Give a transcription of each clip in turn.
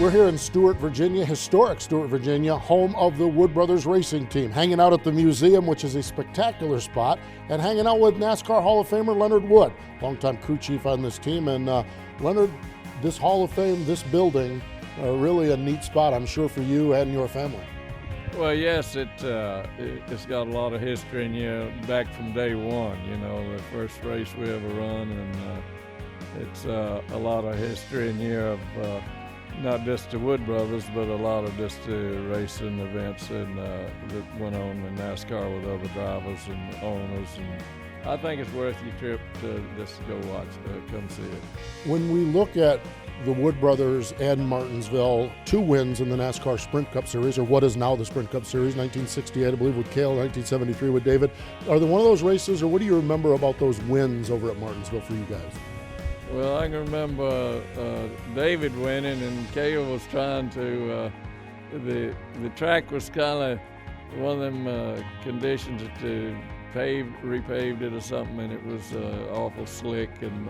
We're here in Stuart, Virginia, historic Stuart, Virginia, home of the Wood Brothers racing team, hanging out at the museum, which is a spectacular spot, and hanging out with NASCAR Hall of Famer Leonard Wood, longtime crew chief on this team. And Leonard, this Hall of Fame, this building, really a neat spot, I'm sure, for you and your family. Well, yes, it's got a lot of history, and back from day one, the first race we ever run, and it's a lot of history in here of not just the Wood Brothers, but a lot of just racing events and that went on in NASCAR with other drivers and owners. And I think it's worth your trip to just go watch, come see it. When we look at the Wood Brothers and Martinsville, 2 wins in the NASCAR Sprint Cup Series, or what is now the Sprint Cup Series, 1968, I believe, with Cale, 1973 with David. Are they one of those races, or what do you remember about those wins over at Martinsville for you guys? Well, I can remember David winning, and Cale was trying to, the track was kind of one of them conditions to repaved it or something, and it was awful slick, and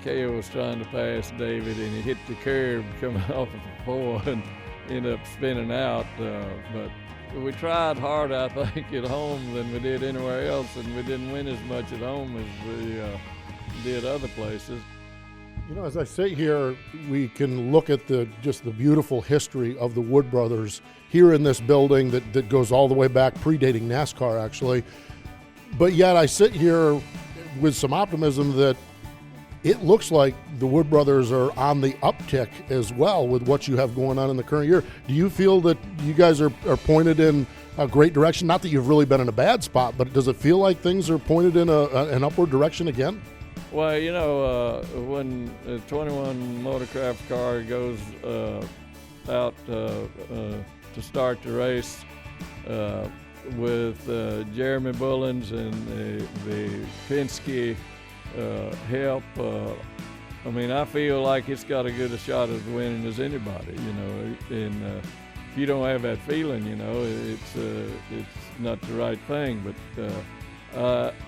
Cale was trying to pass David, and he hit the curb coming off of the 4 and ended up spinning out. But we tried harder, I think, at home than we did anywhere else, and we didn't win as much at home as we did other places. As I sit here, we can look at just the beautiful history of the Wood Brothers here in this building that goes all the way back, predating NASCAR actually. But yet I sit here with some optimism that it looks like the Wood Brothers are on the uptick as well with what you have going on in the current year. Do you feel that you guys are pointed in a great direction? Not that you've really been in a bad spot, but does it feel like things are pointed in an upward direction again? Well, when a 21 motorcraft car goes out to start the race with Jeremy Bullins and the Penske help, I feel like it's got as good a shot at winning as anybody, and if you don't have that feeling, it's not the right thing, but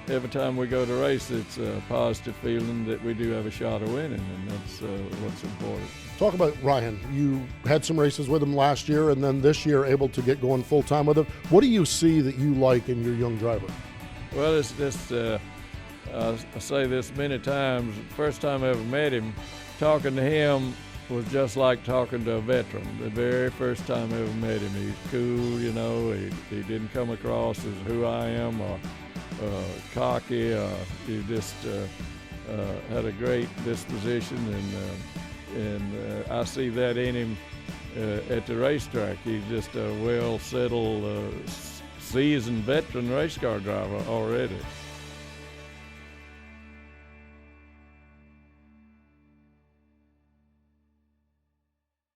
every time we go to race, it's a positive feeling that we do have a shot of winning, and that's what's important. Talk about Ryan. You had some races with him last year, and then this year able to get going full-time with him. What do you see that you like in your young driver? Well, it's just, I say this many times, the first time I ever met him, talking to him was just like talking to a veteran. The very first time I ever met him, he's cool, he didn't come across as who I am or cocky. He just had a great disposition, and I see that in him at the racetrack. He's just a well-settled, seasoned veteran race car driver already.